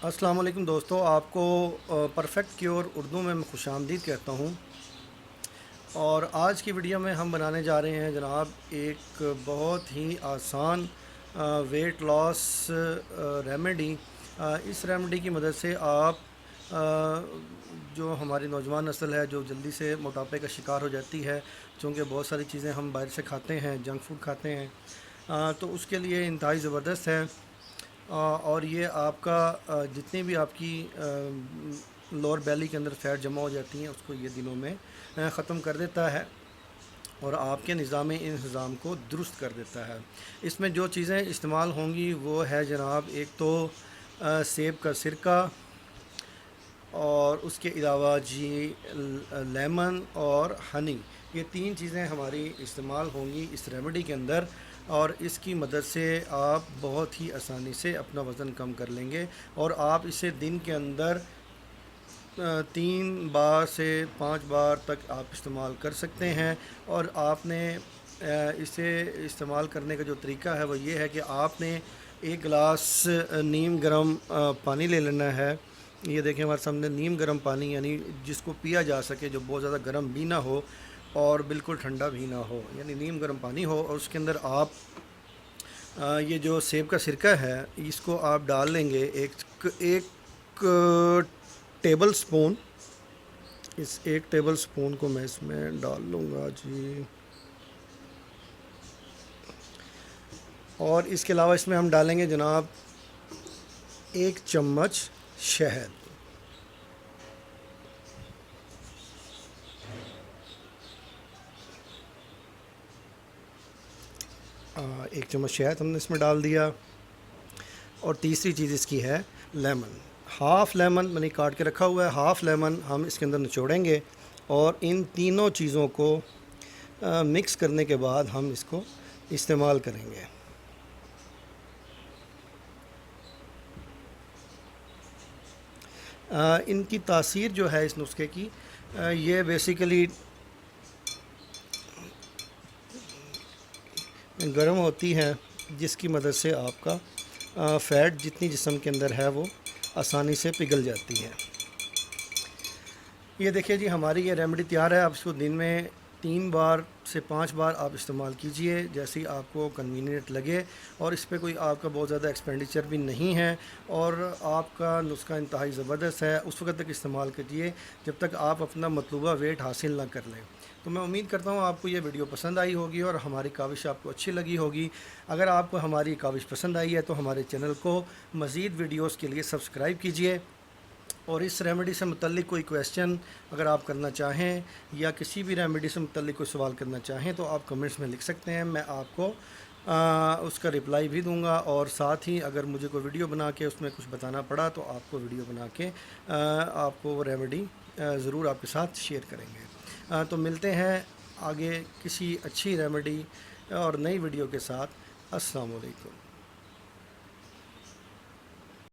अस्सलाम वालेकुम दोस्तों, आपको परफेक्ट क्योर उर्दू में मैं खुश आमदीद कहता हूँ। और आज की वीडियो में हम बनाने जा रहे हैं जनाब एक बहुत ही आसान वेट लॉस रेमेडी। इस रेमेडी की मदद से आप जो हमारी नौजवान नस्ल है जो जल्दी से मोटापे का शिकार हो जाती है, चूँकि बहुत सारी चीज़ें हम बाहर से खाते हैं, जंक फूड खाते हैं, तो उसके लिए इंतहाई ज़बरदस्त है। और ये आपका जितनी भी आपकी लोअर बैली के अंदर फ़ैट जमा हो जाती हैं उसको ये दिनों में ख़त्म कर देता है और आपके इंतज़ाम को दुरुस्त कर देता है। इसमें जो चीज़ें इस्तेमाल होंगी वो है जनाब, एक तो सेब का सिरका, और उसके अलावा जी लेमन और हनी, ये तीन चीज़ें हमारी इस्तेमाल होंगी इस रेमेडी के अंदर। और इसकी मदद से आप बहुत ही आसानी से अपना वज़न कम कर लेंगे और आप इसे दिन के अंदर 3 बार से 5 बार तक आप इस्तेमाल कर सकते हैं। और आपने इसे इस्तेमाल करने का जो तरीका है वो ये है कि आपने एक गिलास नीम गर्म पानी ले लेना है। ये देखें हमारे सामने नीम गर्म पानी, यानी जिसको पिया जा सके, जो बहुत ज़्यादा गर्म भी ना हो और बिल्कुल ठंडा भी ना हो, यानी नीम गर्म पानी हो। और उसके अंदर आप ये जो सेब का सिरका है इसको आप डाल लेंगे एक टेबल स्पून। इस एक टेबल स्पून को मैं इसमें डाल लूँगा जी। और इसके अलावा इसमें हम डालेंगे जनाब 1 चम्मच शहद। एक चम्मच शहद हमने इसमें डाल दिया। और तीसरी चीज़ इसकी है लेमन। हाफ़ लेमन मैंने काट के रखा हुआ है, हाफ़ लेमन हम इसके अंदर निचोड़ेंगे और इन तीनों चीज़ों को मिक्स करने के बाद हम इसको इस्तेमाल करेंगे। इनकी तासीर जो है इस नुस्खे की, ये बेसिकली गर्म होती है, जिसकी मदद से आपका फ़ैट जितनी जिस्म के अंदर है वो आसानी से पिघल जाती है। ये देखिए जी, हमारी ये रेमेडी तैयार है। आप इसको दिन में 3 बार से 5 बार आप इस्तेमाल कीजिए, जैसे ही आपको कन्वीनियंट लगे। और इस पे कोई आपका बहुत ज़्यादा एक्सपेंडिचर भी नहीं है और आपका नुस्खा इंतहाई ज़बरदस्त है। उस वक्त तक इस्तेमाल कीजिए जब तक आप अपना मतलूबा वेट हासिल ना कर लें। तो मैं उम्मीद करता हूँ आपको ये वीडियो पसंद आई होगी और हमारी काविश आपको अच्छी लगी होगी। अगर आपको हमारी काविश पसंद आई है तो हमारे चैनल को मज़ीद वीडियोज़ के लिए सब्सक्राइब कीजिए। और इस रेमेडी से मुतल्लिक कोई क्वेश्चन अगर आप करना चाहें या किसी भी रेमेडी से मुतल्लिक कोई सवाल करना चाहें तो आप कमेंट्स में लिख सकते हैं, मैं आपको उसका रिप्लाई भी दूंगा। और साथ ही अगर मुझे कोई वीडियो बना के उसमें कुछ बताना पड़ा तो आपको वीडियो बना के आपको वो रेमेडी ज़रूर आपके साथ शेयर करेंगे। तो मिलते हैं आगे किसी अच्छी रेमेडी और नई वीडियो के साथ। अस्सलाम वालेकुम।